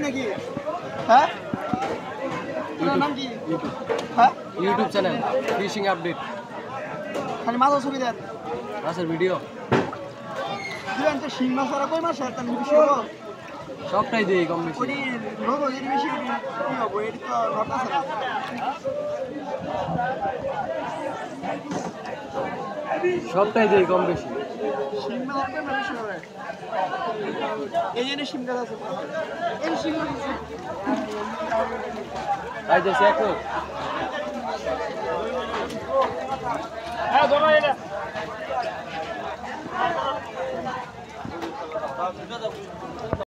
নাকি হ্যাঁ নাম কি হ্যাঁ ইউটিউব চ্যানেল ফিশিং আপডেট খালি মাছ ছবি দেন মাছের ভিডিও দিবেন তো শিং মাছ আর কই মাছ আর তার বেশি হলো সবটাই দিই কম বেশি ওই লোগো এর বেশি কি হবে এর তো নট আছে না সবটাই দিই কম বেশি শিং মাছ আর কই মাছ বেশি হবে এই জন্য শিং মাছ আছে এই শিং মাছ তাই যাচ্ছে এক হ্যাঁ ধরো এটা